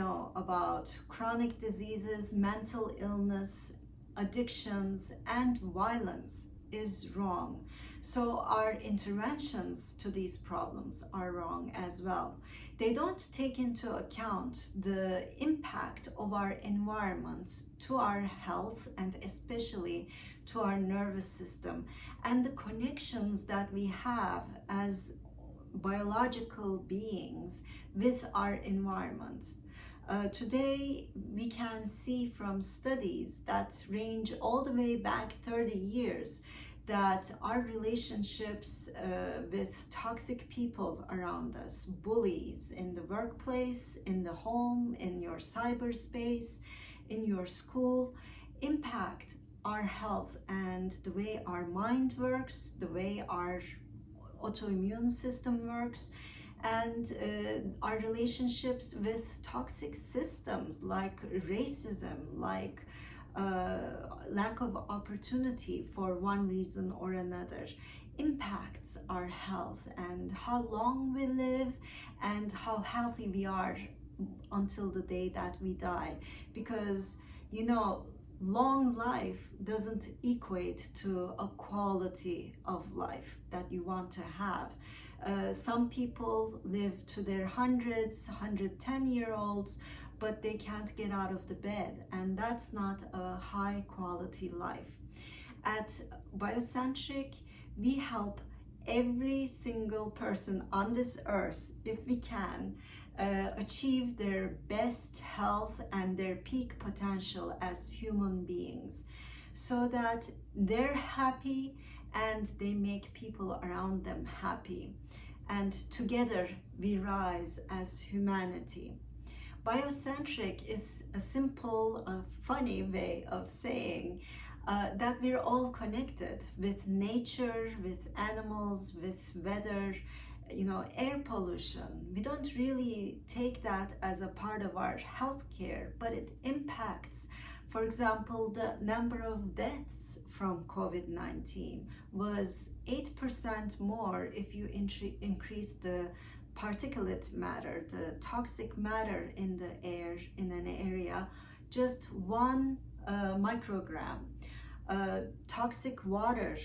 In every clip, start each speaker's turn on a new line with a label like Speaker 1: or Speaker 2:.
Speaker 1: know about chronic diseases, mental illness, addictions, and violence is wrong. So our interventions to these problems are wrong as well. They don't take into account the impact of our environments to our health and especially to our nervous system and the connections that we have as biological beings with our environment. Today, we can see from studies that range all the way back 30 years that our relationships with toxic people around us, bullies in the workplace, in the home, in your cyberspace, in your school, impact our health and the way our mind works, the way our autoimmune system works, and our relationships with toxic systems like racism, like lack of opportunity for one reason or another, impacts our health and how long we live and how healthy we are until the day that we die. Because, you know, long life doesn't equate to a quality of life that you want to have. Some people live to their hundreds, 110-year-olds, but they can't get out of the bed, and that's not a high quality life. At Biocentric, we help every single person on this earth, if we can, achieve their best health and their peak potential as human beings so that they're happy and they make people around them happy. And together we rise as humanity. Biocentric is a simple, funny way of saying that we're all connected with nature, with animals, with weather, you know, air pollution. We don't really take that as a part of our healthcare, but it impacts. For example, the number of deaths from COVID-19 was 8% more if you increase the particulate matter, the toxic matter in the air in an area, just 1 microgram. Toxic water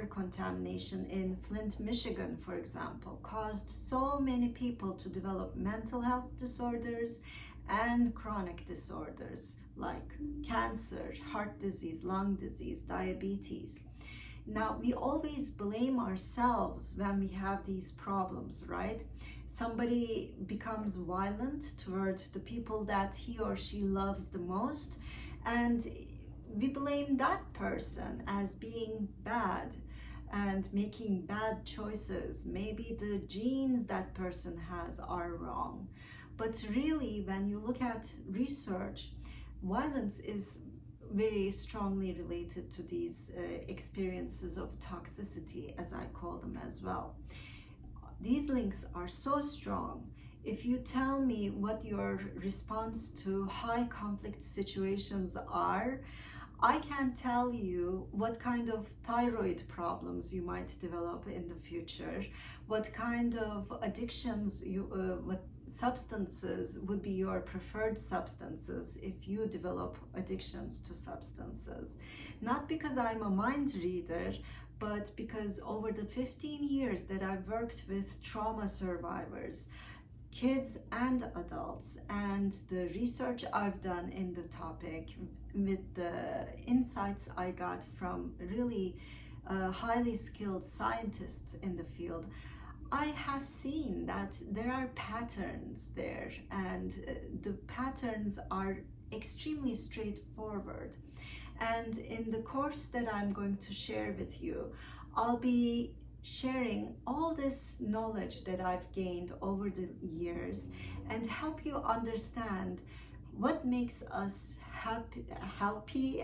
Speaker 1: contamination in Flint, Michigan, for example, caused so many people to develop mental health disorders and chronic disorders like cancer, heart disease, lung disease, diabetes. Now, we always blame ourselves when we have these problems, right? Somebody becomes violent toward the people that he or she loves the most, and we blame that person as being bad and making bad choices. Maybe the genes that person has are wrong. But really, when you look at research, violence is very strongly related to these experiences of toxicity, as I call them as well. These links are so strong. If you tell me what your response to high conflict situations are, I can tell you what kind of thyroid problems you might develop in the future, what kind of addictions what substances would be your preferred substances if you develop addictions to substances. Not because I'm a mind reader, but because over the 15 years that I've worked with trauma survivors, kids and adults, and the research I've done in the topic with the insights I got from really highly skilled scientists in the field, I have seen that there are patterns there, and the patterns are extremely straightforward. And in the course that I'm going to share with you, I'll be sharing all this knowledge that I've gained over the years and help you understand what makes us happy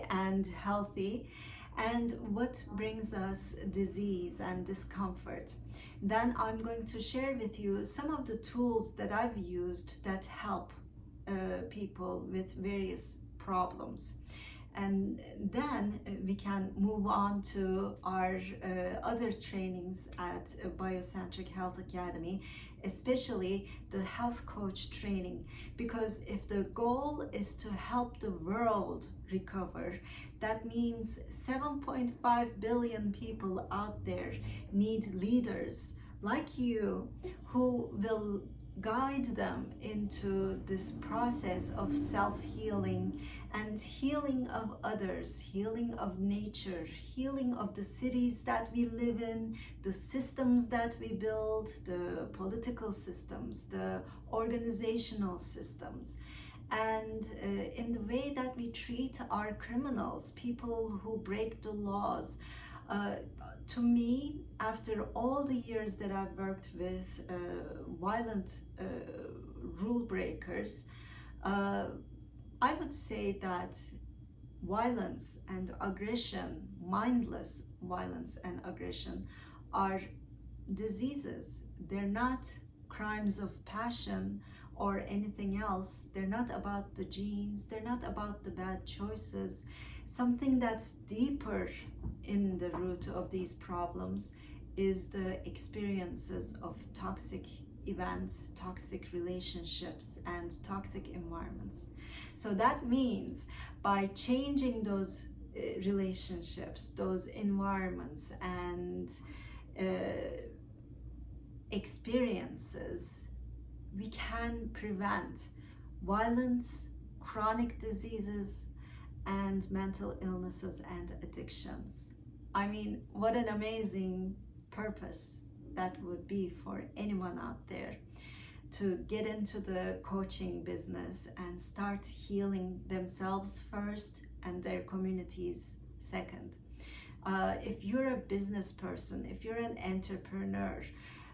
Speaker 1: and healthy, and what brings us disease and discomfort. Then I'm going to share with you some of the tools that I've used that help people with various problems. And then we can move on to our other trainings at Biocentric Health Academy, especially the health coach training. Because if the goal is to help the world recover, that means 7.5 billion people out there need leaders like you who will guide them into this process of self-healing and healing of others, healing of nature, healing of the cities that we live in, the systems that we build, the political systems, the organizational systems, and in the way that we treat our criminals, people who break the laws. To me, after all the years that I've worked with violent rule breakers, I would say that violence and aggression, mindless violence and aggression, are diseases. They're not crimes of passion or anything else. They're not about the genes. They're not about the bad choices. Something that's deeper in the root of these problems is the experiences of toxic events, toxic relationships, and toxic environments. So that means by changing those relationships, those environments, and experiences, we can prevent violence, chronic diseases, and mental illnesses and addictions. I mean, what an amazing purpose that would be for anyone out there to get into the coaching business and start healing themselves first and their communities second. If you're a business person, if you're an entrepreneur,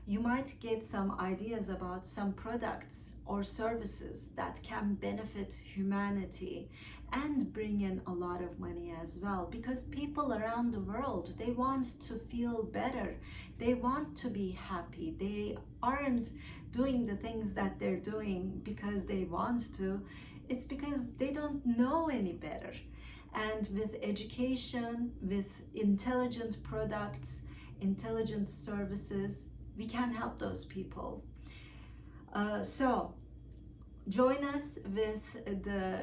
Speaker 1: you might get some ideas about some products or services that can benefit humanity and bring in a lot of money as well, because people around the world, they want to feel better, they want to be happy. They aren't doing the things that they're doing because they want to, it's because they don't know any better. And with education, with intelligent products, intelligent services, we can help those people. So join us with the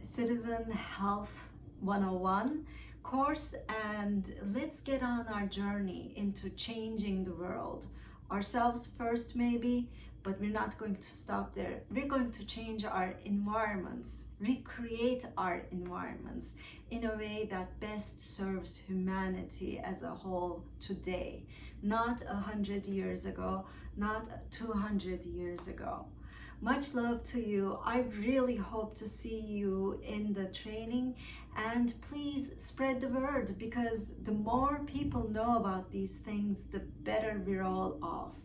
Speaker 1: Citizen Health 101 course, and let's get on our journey into changing the world. Ourselves first maybe, but we're not going to stop there. We're going to change our environments, recreate our environments in a way that best serves humanity as a whole today, not 100 years ago, not 200 years ago. Much love to you. I really hope to see you in the training, and please spread the word, because the more people know about these things, the better we're all off.